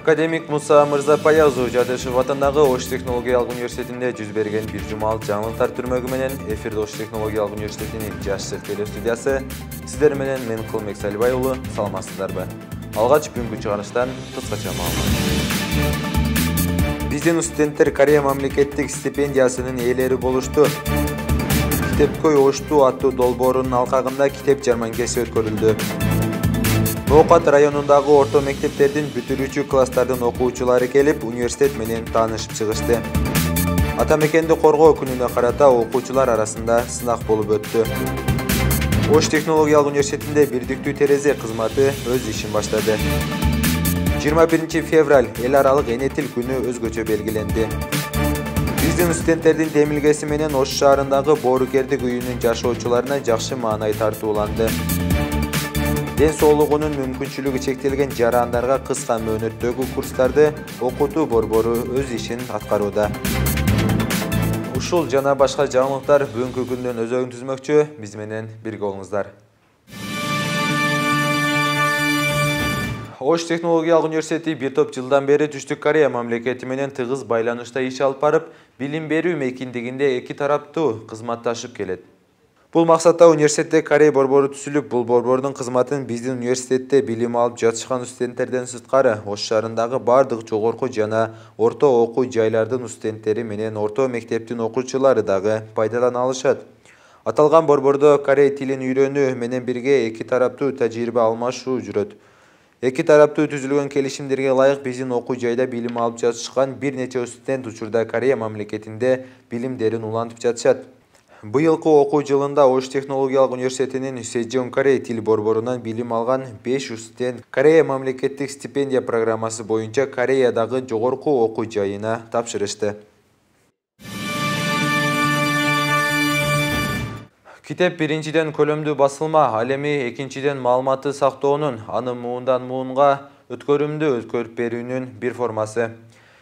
Академик Муса Мырзапаязов Жадышев атындагы Ош технологиялык университетинде жүз берген бир жумалык жаңылыктар түрмөгү менен эфирде Ош технологиялык университетинин жаштык телестудиясы. Сиздер менен мен Кылмек Салибай уулу, саламатсыздарбы? Алгач бүгүнкү чыгарыштан кыскача маалымат. Биздин студенттер Корея мамлекеттик стипендиясынын ээлери болушту. Китепкөй Ошту аттуу долбоорунун алкагында китеп жарманкеси өткөрүлдү. Ноокат районундагы орто мектептердин бүтүрүүчү класстардын окуучулары келип, университет менен таанышып чыгышты. Ата мекенди коргоо күнүнө карата окуучулар арасында сынак болуп өттү. Ош технологиялык университетинде бирдиктүү терезе кызматы өз ишин баштады. 21 февраль эл аралык эне тил күнү өзгөчө белгиленди. Биздин студенттердин демилгеси менен Ош шаарындагы боорукердик үйүнүн жашоочуларына жакшы маанай тартууланды. Ден соолугунун мүмкүнчүлүгү чектелген жарандарга кыска мөөнөттөгү курстарды окутуу борбору өз ишин аткарууда. Ушул жана башка жаңылыктар бүгүнкү күндүн өзөгүн түзмөкчү. Биз менен бирге болуңуздар. Ош технологиялык университети бир топ жылдан бери Түштүк Корея мамлекети менен тыгыз байланышта иш алып барып, билим берүү мейкиндигинде эки тараптуу кызматташып келет. Бул максатта университетте Корея борбору түзүлүп, бул борбордун кызматын биздин университетте билим алып жатышкан студенттерден сырткары Ош шаарындагы бардык жогорку жана орто окуу жайлардын студенттери менен орто мектептин окуучулары дагы пайдалана алышат. Аталган борбордо Корей тилин үйрөнүү менен бирге эки тараптуу тажрыйба алмашуу жүрөт. Эки тараптуу түзүлгөн келишимдерге ылайык биздин окуу жайда билим алып жатышкан бир нече студент учурда Корея мамлекетинде билимдерин улантып жатышат. Быйылкы окуу жылында Ош технологиялык университетинин Сэжон Корей тил борборунан билим алган 5 студент Корея мамлекеттик стипендия программасы боюнча Кореядагы жогорку окуу жайына тапшырышты. Китеп биринчиден көлөмдүү басылма, ал эми экинчиден маалыматты сактоонун, аны муундан муунга өткөрүп берүүнүн бир формасы.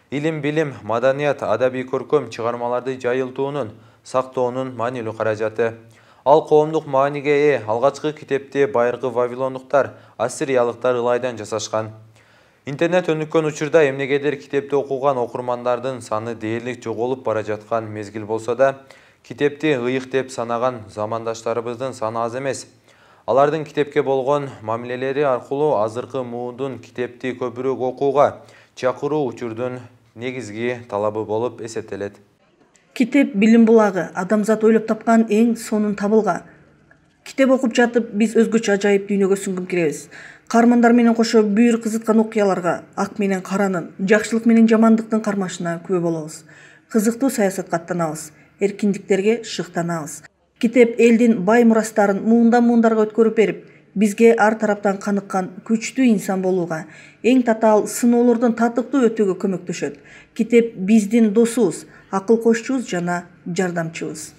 Илим, билим, маданият, адабий көркөм чыгармаларды жайылтуунун, сактоонун маанилүү каражаты. Ал коомдук мааниге ээ, алгачкы китепти байыркы вавилондуктар, ассириялыктар ылайдан жасашкан. Интернет өнүккөн учурда эмнегедир китепти окуган окурмандардын саны дээрлик жоголуп бара жаткан мезгил болсо да, китепти ыйык деп санаган замандаштарыбыздын саны аз эмес. Алардын китепке болгон мамилелери аркылуу азыркы муундун китепти көбүрөөк окууга чакыруу учурдун негизги талабы болуп эсептелет. Китеп билим булагы, адамзат ойлоп тапкан эң сонун табылга. Китеп окуп жатып биз өзгөчө ажайып дүйнөгө сүңгүп киребиз. Каармандар менен кошо бүйүр кызыткан окуяларга, ак менен каранын, жакшылык менен жамандыктын кармашына күбө болобуз. Кызыктуу саясатка аттанабыз, эркиндиктерге шыктанабыз. Китеп элдин бай мурастарын муундан муундарга өткөрүп берип, бизге ар тараптан каныккан күчтүү инсан болууга, эң татаал сыноолордон татыктуу өтүүгө көмөктөшөт. Китеп биздин досубуз, акыл кошчубуз жана жардамчыбыз.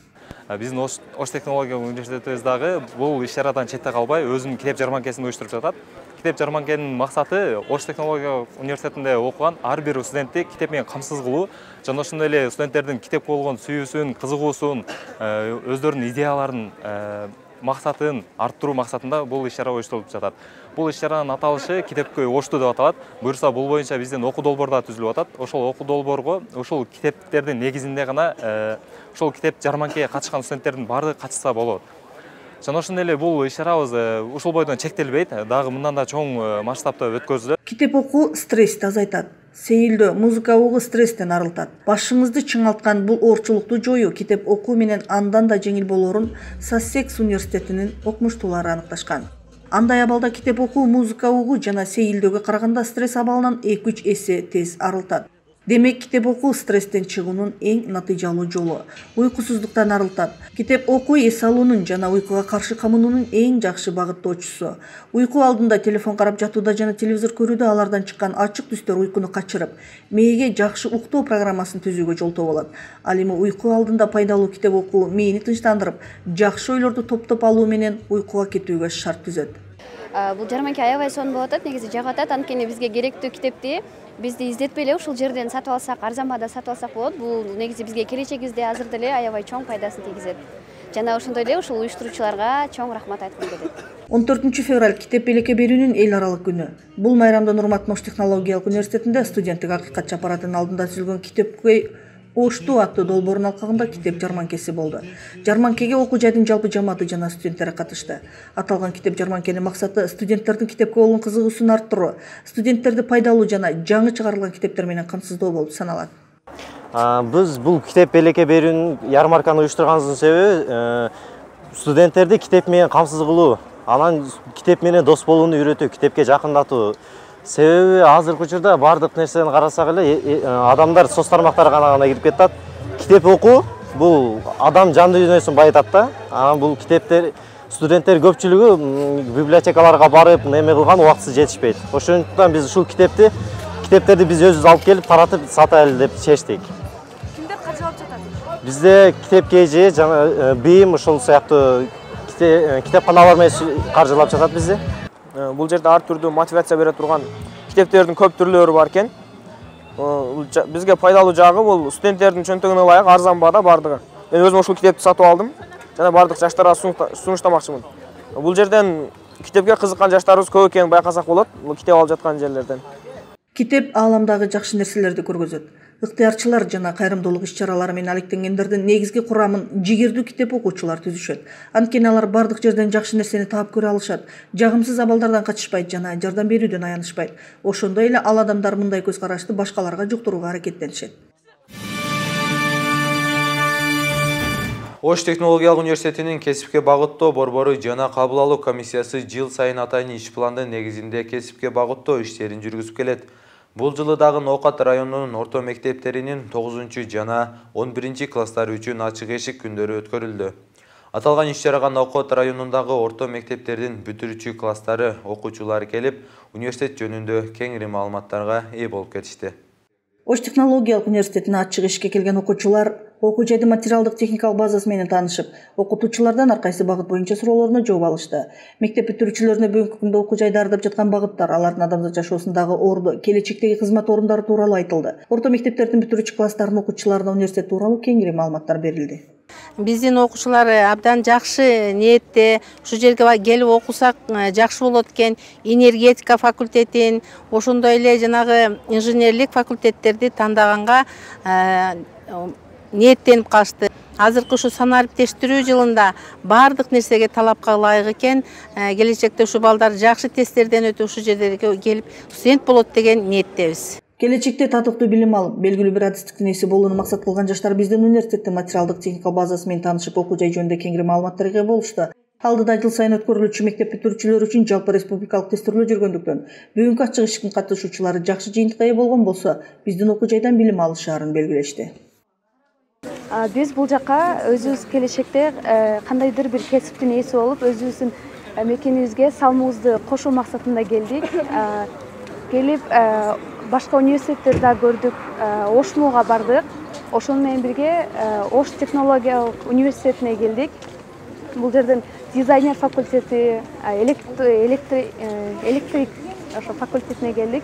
Биздин Ош технологиялык университетибиз дагы бул иш-чарадан четте калбай өзүнүн китеп жарманкесин уюштуруп жатат. Китеп жарманкенин максаты Ош технологиялык университетинде окуган ар бир студентти китеп менен камсыз кылуу, жана ошондой эле студенттердин китепке болгон сүйүүсүн, кызыгуусун, өздөрүнүн идеяларын, максатын арттыруу максатында бул иш-чара уюштурулуп жатат. Бул иш-чаранын аталышы китепкөй Ошту деп аталат. Буюрса бул боюнча биздин окуу долбоор да түзүлүп атат. Ошол окуу долбоорго ушул китептердин негизинде гана ошол китеп жарманкеге катышкан студенттердин баардыгы катышса болот. Жана ошондой эле бул иш-чарабыз ушул бойдон чектелбейт, дагы мындан да чоң масштабта өткөзүлөт. Китеп окуу стрессти азайтат. Сейилдөө, музыка угу стресстен арылтат. Башыңызды чыңалткан бул оорчулукту жоюу китеп окуу менен андан да жеңил болоорун Сассекс университетинин окумуштуулары аныкташкан. Андай абалда китеп окуу музыка угу жана сейилдөөгө караганда стресс абалынан 2-3 эсе тез арылтат. Демек, китеп окуу стресстен чыгуунун эң натыйжалуу жолу. Уйкусуздуктан арылтат. Китеп окуу эс алуунун жана уйкуга каршы камынуунун эң жакшы багыттоочусу. Уйку алдында телефон карап жатууда жана телевизор көрүүдө алардан чыккан ачык түстөр уйкуну качырып, мээге жакшы уктоо программасын түзүүгө жолтоо болот. Ал эми уйку алдында пайдалуу китеп окуу мээни тынчтандырып, жакшы ойлорду топтоп алуу менен уйкуга кетүүгө шарт түзөт. Бул жарманке аябай сонун болуп атат, негизи жагып атат. Анткени бизге керектүү китепти бизди издетпей эле ушул жерден сатып алсак, арзан баада сатып алсак болот. Бул негизи бизге келечегибизде азыр деле аябай чоң пайдасын тийгизет. жана ошондой эле ушул уюштуруучуларга чоң рахмат айткым келет. 14 февраль китеп белекке берүүнүн эл аралык күнү. Бул майрамда Нурмат Ош технологиялык университетинде студенттик акыйкат чапаратынын алдында түзүлгөн китепке Ошту аттуу долбоордун алкагында китеп жарманкеси болду. Жарманкеге окуу жайдын жалпы жамааты жана студенттер катышты. Аталган китеп жарманкенин максаты студенттердин китепке болгон кызыгуусун арттыруу, студенттерди пайдалуу жана жаңы чыгарылган китептер менен камсыздоо болуп саналат. Биз бул китеп белекке берүүнүн ярмарканы уюштурганыбыздын себеби студенттерди китеп менен камсыз кылуу, анан китеп менен дос болууну үйрөтүү, китепке жакындатуу. Себеби азыркы учурда бардык нерсени карасак эле адамдар соц тармактарга гана кирип кетет. Китеп окуу бул адам жан дүйнөсүн байытат да. Анан бул китептер студенттер көпчүлүгү библиотекаларга барып неме кылган убактысы жетишпейт. Ошондуктан биз ушул китептерди биз өзүбүз алып келип таратып сатайлы деп чечтик. Кимдер каржылап жатат? Бизде китеп KG жана БИМ ушул сыяктуу китепканалар менен каржылап жатат бизди. Бул жерде ар түрдүү мотивация бере турган китептердин көп түрлөрү бар экен. Бизге пайдалуу жагы бул студенттердин чөнтөгүнө ылайык арзан баада бардыгы. Мен өзүм ушул китепти сатып алдым жана бардык жаштарга сунуштамакчымын. Бул жерден китепке кызыккан жаштарыбыз көп экенин байкасак болот, бул китеп алып жаткан жерлерден. Китеп ааламдагы жакшы нерселерди көргөзөт. Ыктыярчылар жана кайрымдуулук иш-чаралары менен алектенгендердин негизги курамын жигердүү китеп окуучулар түзүшөт. Анткени алар бардык жерден жакшы нерсени таап көрө алышат, жагымсыз абалдардан качышпайт жана жардам берүүдөн аянышпайт. Ошондой эле ал адамдар мындай көз карашты башкаларга жуктурууга аракеттенишет. Ош технологиялык университетинин кесипке багыттоо борбору жана кабыл алуу комиссиясы жыл сайын атайын иш пландын негизинде кесипке багыттоо иштерин жүргүзүп келет. Бул жылы дагы Ноокат районунун орто мектептеринин 9 жана 11 класстары үчүн ачык эшик күндөрү өткөрүлдү. Аталган иш-чарага Ноокат районундагы орто мектептердин бүтүрүүчү класстары окуучулары келип, университет жөнүндө кеңири маалыматтарга ээ болуп кетишти. Ош технологиялык университетине ачык эшикке келген окуучулар окуу жайдын материалдык техникалык базасы менен таанышып, окутуучулардан ар кайсы багыт боюнча суроолоруна жооп алышты. Мектеп бүтүрүүчүлөрүнө бүгүнкү күндө окуу жайда ардап жаткан багыттар, алардын адамзат жашоосундагы орду, келечектеги кызмат орундары тууралуу айтылды. Орто мектептердин бүтүрүүчү класстарынын окуучуларына университет тууралуу кеңири маалыматтар берилди. Биздин окуучулар абдан жакшы ниетте, ушул жерге келип окусак жакшы болот экен. Энергетика факультетин, ошондой эле жанагы инженерлик факультеттерди тандаганга ниеттенип калышты. Азыркы ушу санариптештирүү жылында бардык нерсеге талапка ылайык экен. Келечекте ушу балдар жакшы тесттерден өтүп ушул жерге келип студент болот деген ниеттебиз. Келечекте татыктуу билим алып, белгилүү бир адистиктин ээси болууну максат кылган жаштар биздин университеттин материалдык техникалык базасы менен таанышып, окуу жай жөнүндө кеңири маалыматтарга ээ болушту. Алдыда жыл сайын өткөрүлүүчү мектеп бүтүрүүчүлөр үчүн жалпы республикалык тестирлөө жүргөндүктөн, бүгүнкү ачык эшиктин катышуучулары жакшы жыйынтыкка ээ болгон болсо, биздин окуу жайдан билим алышаарын белгилешти. Биз бул жакка өзүбүз келечекте кандайдыр бир кесиптин ээси болуп, өзүбүздүн мекенибизге салымыбызды кошуу максатында келдик. Келип башка университеттерди да көрдүк, Ошмуга бардык. Ошону менен бирге Ош технологиялык университетине келдик. Бул жерден дизайнер факультети, электрик факультетине келдик.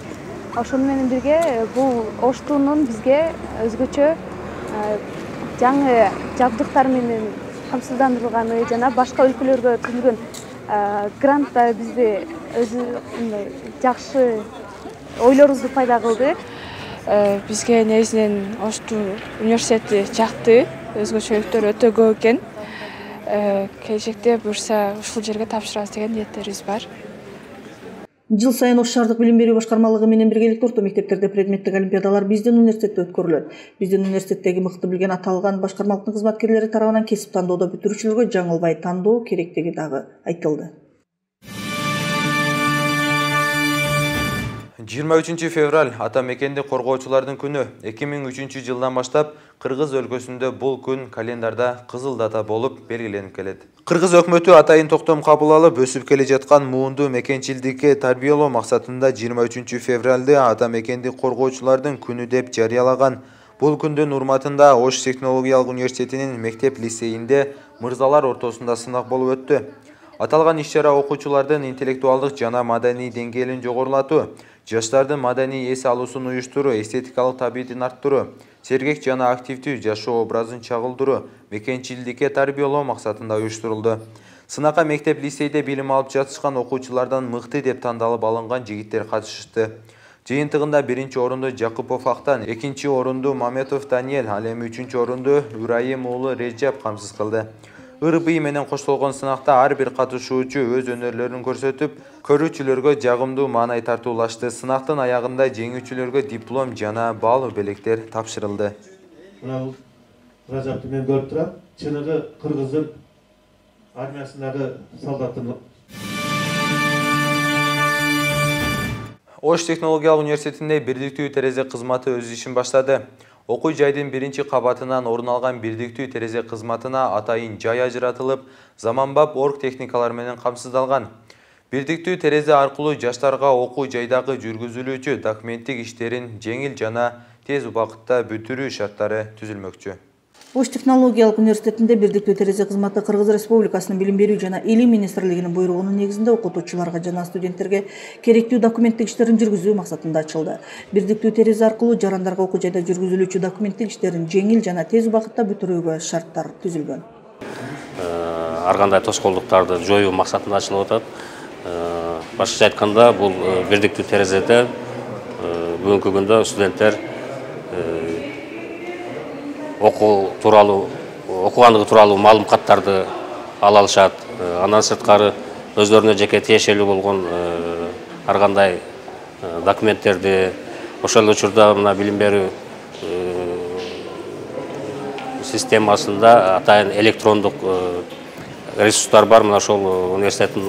Ошону менен бирге бул Оштунун бизге өзгөчө жаңы жабдыктар менен камсыздандырылганы жана башка өлкөлөргө түзүлгөн гранттар бизди өзү мындай жакшы ойлорубузду пайда кылды. Бизге негизинен Ошту университети жакты, өзгөчөлүктөр өтө көп экен. Келечекте буюрса ушул жерге тапшырабыз деген ниеттерибиз бар. Жыл сайын Ош шаардык билим берүү башкармалыгы менен биргеликте орто мектептерде предметтик олимпиадалар биздин университетте өткөрүлөт. Биздин университеттеги мыкты билген аталган башкармалыктын кызматкерлери тарабынан кесип тандоодо бүтүрүүчүлөргө жаңылбай тандоо керектиги дагы айтылды. 23 февраль ата мекенди коргоочулардын күнү. 2003 жылдан баштап Кыргыз өлкөсүндө бул күн календарда кызыл дата болуп белгиленип келет. Кыргыз өкмөтү атайын токтом кабыл алып, өсүп келе жаткан муунду мекенчилдикке тарбиялоо максатында 23 февралды ата мекенди коргоочулардын күнү деп жарыялаган. Бул күндүн урматында Ош технологиялык университетинин мектеп лицейинде мырзалар ортосунда сынак болуп өттү. Аталган иш-чара окуучулардын интеллектуалдык жана маданий деңгээлин жогорулатуу, жаштардын маданий эс алуусун уюштуруу, эстетикалык табиятын арттыруу, сергек жана активдүү жашоо образын чагылдыруу, мекенчилдикке тарбиялоо максатында уюштурулду. Сынакка мектеп лицейде билим алып жатышкан окуучулардан мыкты деп тандалып алынган жигиттер катышты. Жыйынтыгында 1-чи орунду Жакупов Актан, 2-чи орунду Маметов Даниэль, ал эми 3-чү орунду Урайым уулу Режеп камсыз кылды. ырбый менен коштолгон сынакта ар бир катышуучу өз өнөрлөрүн көрсөтүп, көрүүчүлөргө жагымдуу маанай тартуулашты. Сынактын аягында жеңүүчүлөргө диплом жана бал белектер тапшырылды. Ражапты мен көрүп турам. Чыныгы кыргыздын армиясындагы солдаттын. Ош технологиялык университетинде бирдиктүү терезе кызматы өз ишин баштады. Окуу жайдын 1-чи кабатынан орун алган бирдиктүү терезе кызматына атайын жай ажыратылып, заманбап орг техникалар менен камсыздалган. Бирдиктүү терезе аркылуу жаштарга окуу жайдагы жүргүзүлүүчү документтик иштерин жеңил жана тез убакытта бүтүрүү шарттары түзүлмөкчү. Ош технологиялык университетинде бирдиктүү терезе кызматы Кыргыз Республикасынын Билим берүү жана Илим министрлигинин буйругунун негизинде окутуучуларга жана студенттерге керектүү документтик иштерин жүргүзүү максатында ачылды. Бирдиктүү терезе аркылуу жарандарга окуу жайда жүргүзүлүүчү документтик иштерин жеңил жана тез убакытта бүтүрүүгө шарттар түзүлгөн. Ар кандай тоскоолдуктарды жоюу максатында ачылып атат. Башкача айтканда, бул бирдиктүү терезеде бүгүнкү күндө студенттер окугандыгы тууралуу маалыматтарды ала алышат. Андан сырткары өздөрүнө жеке тиешелүү болгон ар кандай документтерди, ошол учурда мына билим берүү системасында атайын электрондук ресурстар бар. Мына ошол университеттин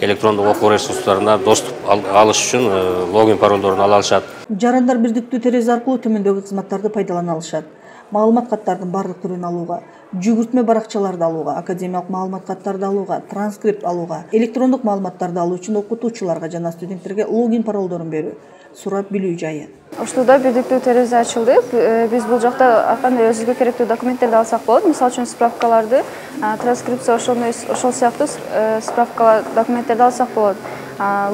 электрондук окуу ресурстарына доступ алыш үчүн логин паролдорун ала алышат. Жарандар бирдиктүү терезе аркылуу төмөндөгү кызматтарды пайдалана алышат. Маалымат каттардын бардык түрүн алууга, жүгүртмө баракчаларды алууга, академиялык маалымат каттарды алууга, транскрипт алууга, электрондук маалыматтарды алуу үчүн окутуучуларга жана студенттерге логин паролдорун берүү, сурап билүү жайы. Оштуда бирдиктүү терезе ачылды. Биз бул жакта ар кандай өзүбүзгө керектүү документтерди алсак болот. Мисалы үчүн справкаларды, транскрипция ошол сыяктуу справкалар, документтерди алсак болот.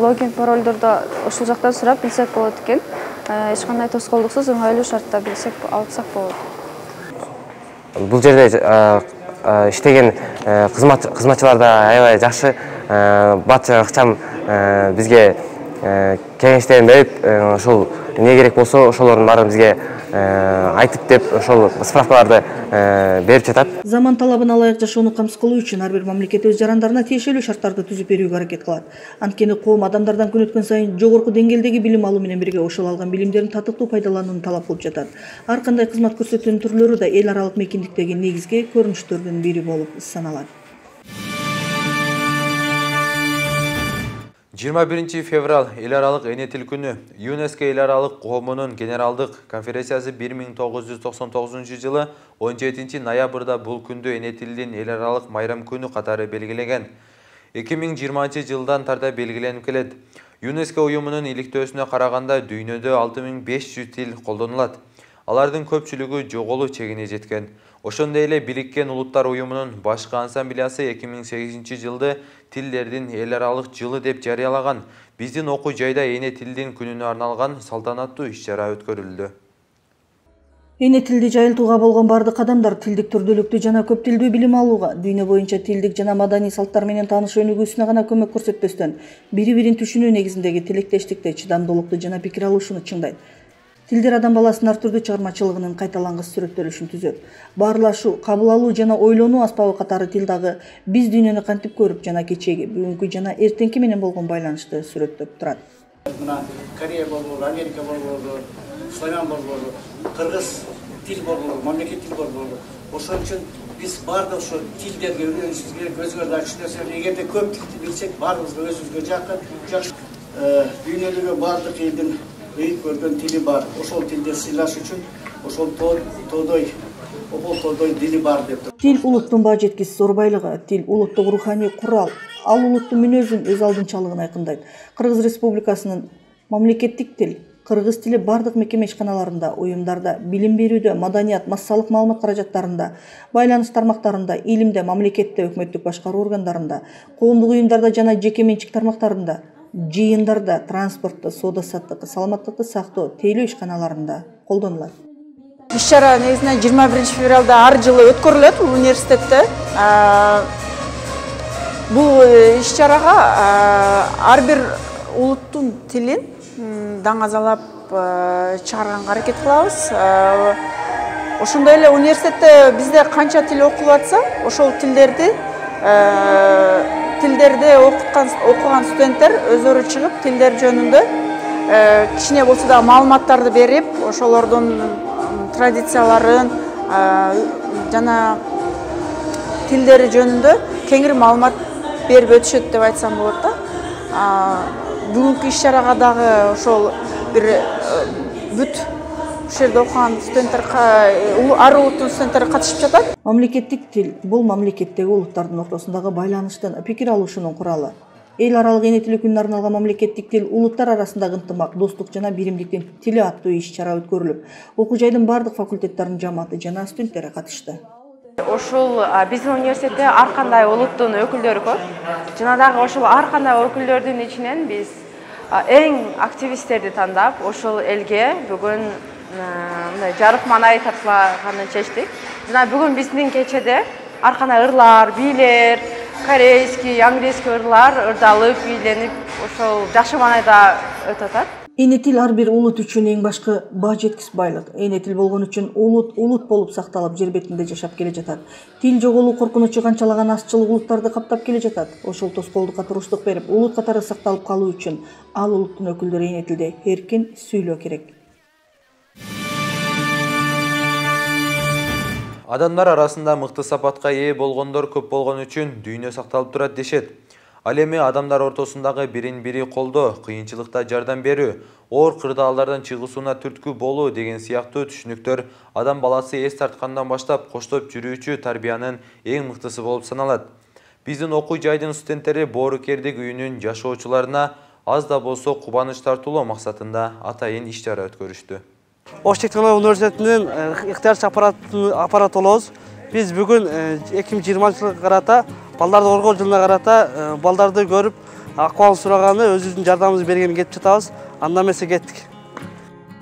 Логин паролдорду ошол жактан сурап билсек болот экен. Эч кандай тоскоолдуксуз ыңгайлуу шартта билсек алсак болот. Бул жерде иштеген кызматчыларда аябай жакшы, бат ыкчам бизге кеңештерин берип, ошол эмне керек болсо ошолордун баарын бизге айтып деп ошол справкаларды берип жатат. Заман талабына ылайык жашоону камсыз кылуу үчүн ар бир мамлекет өз жарандарына тиешелүү шарттарды түзүп берүүгө аракет кылат. Анткени коом адамдардан күн өткөн сайын жогорку деңгээлдеги билим алуу менен бирге ошол алган билимдерин татыктуу пайдаланууну талап кылып жатат. Ар кандай кызмат көрсөтүүнүн түрлөрү да эл аралык мейкиндиктеги негизги көрүнүштөрдүн бири болуп саналат. 21 февраль эл аралык эне тил күнү. ЮНЕСКО эл аралык коомунун генералдык конференциясы 1999 жылы 17 ноябрда бул күндү эне тилдин эл аралык майрам күнү катары белгилеген. 2020 жылдан тарта белгиленип келет. ЮНЕСКО уюмунун иликтөөсүнө караганда дүйнөдө 6500 тил колдонулат. Алардын көпчүлүгү жоголуу чегине жеткен. Ошондой эле Бириккен Улуттар уюмунун башкы ассамблеясы 2008 жылды тилдердин эл аралык жылы деп жарыялаган. Биздин окуу жайда эне тилдин күнүнө арналган салтанаттуу иш-чара өткөрүлдү. Эне тилди жайылтууга болгон бардык кадамдар тилдик түрдүүлүктү жана көп тилдүү билим алууга, дүйнө боюнча тилдик жана маданий салттар менен таанышуу өнүгүүсүнө гана көмөк көрсөтпөстөн, бири-бирин түшүнүү негизиндеги тилектештикти, чыдамдуулукту жана пикир алышууну чыңдайт. Тилдер адам баласынын ар түрдүү чыгармачылыгынын кайталангыс сүрөттөлүшүн түзөт. Баарлашуу, кабыл алуу жана ойлонуу аспабы катары тил дагы биз дүйнөнү кантип көрүп жана кечеги, бүгүнкү жана эртеңки менен болгон байланышты сүрөттөп турат. Мына Корея болболу, Америка болболу, славян болболу, кыргыз тил болболу, мамлекет тил болболу. Ошон үчүн биз бардык ошо тилдерге үйрөнүшүбүз керек, өзгөрдү ачыктырсак, эгерде көп тилди билсек, баарыбызга өзүбүзгө жакын, жакшы. Дүйнөдөгү бардык элдин бейик көргөн тили бар. Ошол тилде сыйлаш үчүн ошол тодой дили бар деп. Тил улуттун баа жеткис зор байлыгы, тил улуттук руханий курал, ал улуттун мүнөзүн өз алдынчалыгын айкындайт. Кыргыз Республикасынын мамлекеттик тил, кыргыз тили бардык мекеме ишканаларында, уюмдарда, билим берүүдө, маданият, массалык маалымат каражаттарында, байланыш тармактарында, илимде, мамлекетте, өкмөттүк башкаруу органдарында, коомдук уюмдарда жана жеке менчик тармактарында жыйындарда, транспортто, соода-саттыкты, саламаттыкты сактоо, тейлөө ишканаларында колдонулат. Иш-чара негизинен 21 февралда ар жылы өткөрүлөт университетте. Бул иш-чарага ар бир улуттун тилин даңазалап чыгарганга аракет кылабыз. Ошондой эле университетте бизде канча тил окулуп атса, ошол тилдерди окуган студенттер өздөрү чыгып тилдер жөнүндө кичине болсо да маалыматтарды берип, ошолордун традицияларын жана тилдери жөнүндө кеңири маалымат берип өтүшөт деп айтсам болот да. Бүгүнкү иш-чарага дагы ошол бир бүт ушул жерде окуган студенттер, ар улуттун студенттери катышып жатат. Мамлекеттик тил бул мамлекеттеги улуттардын ортосундагы байланыштын, пикир алышуунун куралы. Эл аралык эне тили күнүнө арналган мамлекеттик тил улуттар арасындагы ынтымак, достук жана биримдиктин тили аттуу иш-чара өткөрүлүп, окуу жайдын бардык факультеттеринин жамааты жана студенттери катышты. Ошол биздин университетте ар кандай улуттун өкүлдөрү көп. Жана дагы ошол ар кандай өкүлдөрдүн ичинен биз эң активисттерди тандап, ошол элге бүгүн жарык маанай тартуулаганын чечтик. Жана бүгүн биздин кечеде ар кандай ырлар, бийлер, корейский, английский ырлар ырдалып, бийленип, ошол жакшы маанайда өтүп атат. Эне тил ар бир улут үчүн эң башкы баа жеткис байлык. Эне тил болгон үчүн улут болуп сакталып жер бетинде жашап келе жатат. Тил жоголуу коркунучу канчалаган азчылык улуттарды каптап келе жатат. Ошол тоскоолдукка туруштук берип, улут катары сакталып калуу үчүн ал улуттун өкүлдөрү эне тилде эркин сүйлөө керек. Адамдар арасында мыкты сапатка ээ болгондор көп болгон үчүн дүйнө сакталып турат дешет. Ал эми адамдар ортосундагы бирин-бири колдоо, кыйынчылыкта жардам берүү, оор кырдаалдардан чыгуусуна түрткү болуу деген сыяктуу түшүнүктөр адам баласы эс тарткандан баштап коштоп жүрүүчү тарбиянын эң мыктысы болуп саналат. Биздин окуу жайдын студенттери Боорукердик үйүнүн жашоочуларына аз да болсо кубаныч тартуулоо максатында атайын иш-чара өткөрүштү. Ош технология университетинин ыктыярчы аппараты болобуз. Биз бүгүн 2020 жылга карата балдарды коргоо жылына карата балдарды көрүп, акыбалын сураганы, өзүбүздүн жардамыбызды бергени кетип жатабыз. Андан эмесе кеттик.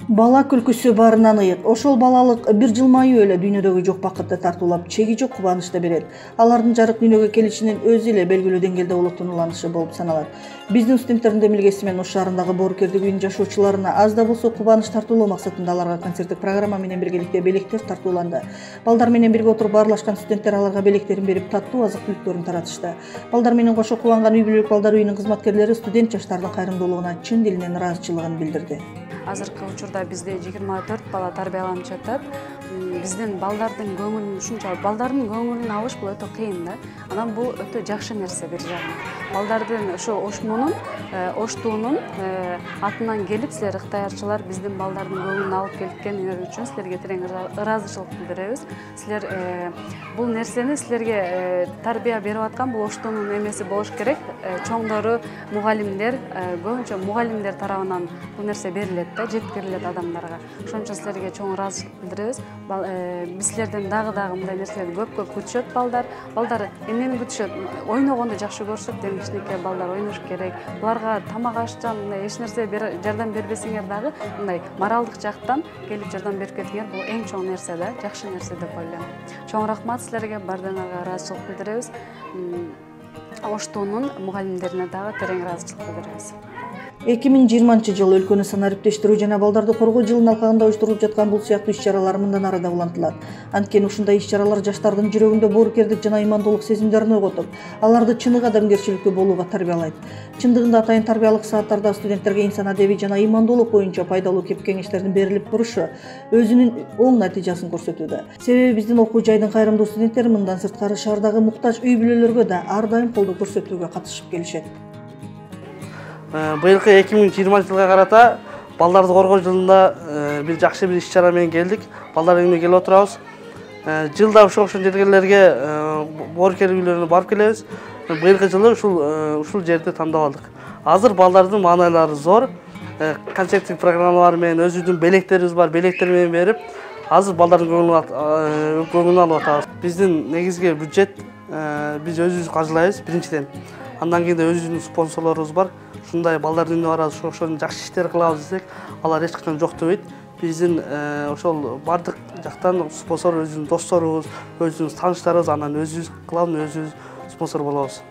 Бала күлкүсү барынан ыйык. Ошол балалык бир жылмаюу эле дүйнөдөгү жок бакытты тартуулап, чеги жок кубанычты берет. Алардын жарык дүйнөгө келишинин өзү эле белгилүү деңгээлде улуттунуланышы болуп саналат. Биздин студенттердин демилгеси менен Ош шаарындагы Боорукердик үйүнүн жашоочуларына аз да болсо кубаныч тартуулоо максатында аларга концерттик программа менен биргеликте белектер тартууланды. Балдар менен бирге отуруп баарлашкан студенттер аларга белектерин берип, таттуу азык-түлүктөрүн таратышты. Балдар менен кошо кубанган үй бүлөлүк балдар үйүнүн кызматкерлери студент жаштардын кайрымдуулугуна чын дилинен ыраазычылыгын билдирди. Азыркы учурда бизде 24 бала тарбияланып жатат. Биздин балдардын көңүлүн ушунчалык балдардын көңүлүн алыш бул өтө кыйын да. Анан бул өтө жакшы нерсе бир жагынан. Балдардын ошо ошмунун, оштуунун атынан келип силер ыктыярчылар биздин балдардын көңүлүн алып келгениңер үчүн силерге терең ыраазычылык билдиребиз. Силер бул нерсени силерге тарбия берип аткан бул оштуунун эмеси болуш керек. Чоңдору, мугалимдер, көбүнчө мугалимдер тарабынан бул нерсе берилет да, жеткирилет адамдарга. Ошон үчүн силерге чоң ыраазычылык билдиребиз. Биз силерден дагы мындай нерселерди көп күтүшөт балдар. Балдар эмнени күтүшөт? Ойногонду жакшы көрүшөт, эми кичинекей балдар ойнош керек. Буларга тамак аштан эч нерсе жардам бербесеңер дагы, мындай моралдык жактан келип жардам берип кетиңер, бул эң чоң нерсе да, жакшы нерсе деп ойлойм. Чоң рахмат силерге, бардыгыңарга ыраазычылык билдиребиз. Оштуунун мугалимдерине дагы терең ыраазычылык билдиребиз. 2020 жыл өлкөнү санариптештирүү жана балдарды коргоо жылынын алкагында уюштурулуп жаткан бул сыяктуу иш-чаралар мындан ары да улантылат. Анткени ушундай иш-чаралар жаштардын жүрөгүндө боорукердик жана ыймандуулук сезимдерин ойготуп, аларды чыныгы адамгерчиликтүү болууга тарбиялайт. Чындыгында атайын тарбиялык сааттарда студенттерге инсан адеби жана ыймандуулук боюнча пайдалуу кеңештердин берилип турушу өзүнүн оң натыйжасын көрсөтүүдө. Себеби биздин окуу жайдын кайрымдуу студенттери мындан сырткары шаардагы муктаж үй бүлөлөргө да ар дайым колдоо көрсөтүүгө катышып келишет. Быйылкы 2020 жылга карата балдарды коргоо жылында бир жакшы бир иш-чара менен келдик. Балдар үйүнө келип отурабыз. Жылда ошол жерлерге боорукер үйлөрүнө барып келебиз. Быйылкы жылы ушул жерди тандап алдык. Азыр балдардын маанайлары зор. Концерттик программалар менен өзүбүздүн белектерибиз бар, белектер менен берип, азыр балдардын көңүлүн алып атабыз. Биздин негизги бюджет биз өзүбүз каржылайбыз биринчиден. Андан кийин өзүбүздүн спонсорлорубуз бар. Ушундай балдардын үйүнө барабыз, ошонун жакшы иштер кылабыз десек, алар эч качан жок дебейт. Биздин ошол бардык жактан спонсор өзүбүздүн досторубуз, өзүбүздүн тааныштарыбыз, анан өзүбүз кылабыз, өзүбүз спонсор болобуз.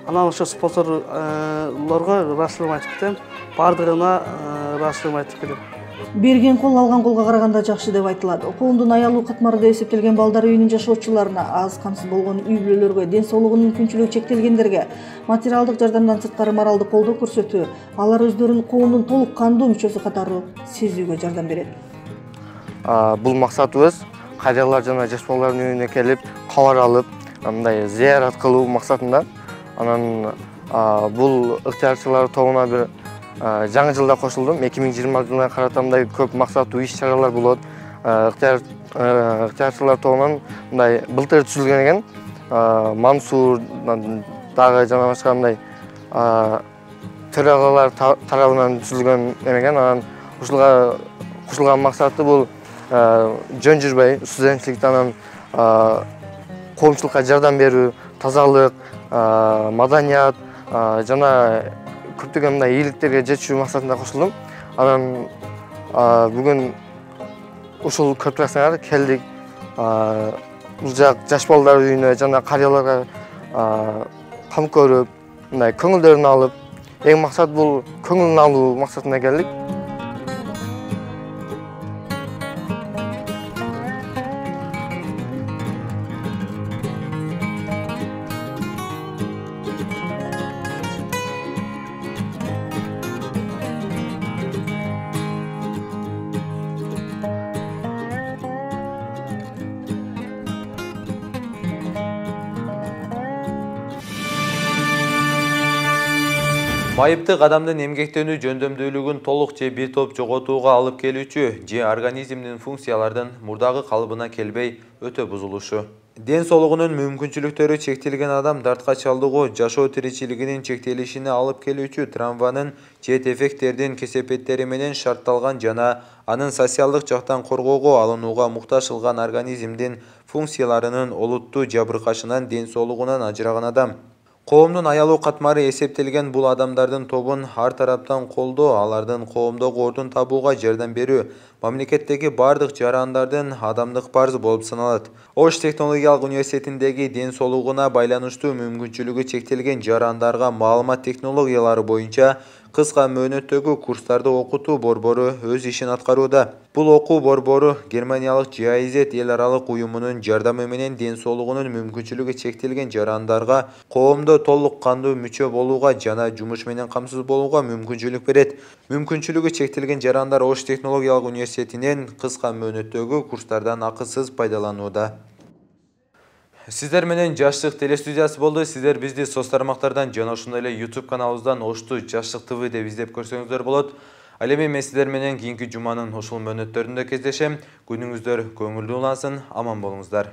Анан ошо спонсорлорго ыраазычылыгымды айтып кетем. Бардыгына ыраазычылыгымды айтып кетем. Берген кол алган колго караганда жакшы деп айтылат. Коомдун аялуу катмары деп эсептелген балдар үйүнүн жашоочуларына, аз камсыз болгон үй бүлөлөргө, ден соолугунун мүмкүнчүлүгү чектелгендерге материалдык жардамдан сырткары моралдык колдоо көрсөтүү, алар өздөрүн коомдун толук кандуу мүчөсү катары сезүүгө жардам берет. Бул максатыбыз карыялар жана жаш балдардын үйүнө келип, кабар алып, мындай зыярат кылуу максатында. Анан бул ыктыярчылар тобуна бир жаңы жылда кошулдум. 2020 жылына карата мындай көп максаттуу иш-чаралар болот. Ыктыярчылар тобунан мындай былтыр түзүлгөн экен. Мансур дагы жана башка мындай төрагалар тарабынан түзүлгөн экен. Анан ушулга кошулган максаты бул жөн жүрбөй, студенттикте анан коомчулукка жардам берүү, тазалык, маданият жана көптөгөн мындай ийгиликтерге жетишүү максатында кошулдум. Анан бүгүн ушул көптүрсаңар келдик. Бул жак жаш балдар үйүнө жана карыяларга кам көрүп, мындай көңүлдөрүн алып, эң максат бул көңүлүн алуу максатында келдик. Майыптык адамдын эмгектенүү жөндөмдүүлүгүн толук же бир топ жоготууга алып келүүчү же организмдин функциялардын мурдагы калыбына келбей өтө бузулушу. Ден соолугунун мүмкүнчүлүктөрү чектелген адам дартка чалдыгуу жашоо тиричилигинин чектелишине алып келүүчү травманын чет эффекттердин кесепеттери менен шартталган жана анын социалдык жактан коргоого алынууга муктаж кылган организмдин функцияларынын олуттуу жабыркашынан ден соолугунан ажыраган адам. Коомдун аялуу катмары эсептелген бул адамдардын тобун ар тараптан колдоо, алардын коомдогу ордун табууга жардам берүү мамлекеттеги бардык жарандардын адамдык парзы болуп саналат. Ош технологиялык университетиндеги ден соолугуна байланыштуу мүмкүнчүлүгү чектелген жарандарга маалымат технологиялары боюнча кыска мөөнөттөгү курстарды окутуу борбору өз ишин аткарууда. Бул окуу борбору Германиялык GIZ эл аралык уюмунун жардамы менен ден соолугунун мүмкүнчүлүгү чектелген жарандарга коомдо толук кандуу мүчө болууга жана жумуш менен камсыз болууга мүмкүнчүлүк берет. Мүмкүнчүлүгү чектелген жарандар Ош технологиялык университетинен кыска мөөнөттөгү курстардан акысыз пайдаланууда. Сиздер менен Жаштык телестудиясы болду. Сиздер бизди соц тармактардан жана ошондой эле YouTube каналыбыздан Ошту Жаштык ТВ деп издеп көрсөңүздөр болот. Ал эми мен сиздер менен кийинки жуманын ушул мөөнөттөрүндө кездешем. Күнүңүздөр көңүлдүү улансын, аман болуңуздар.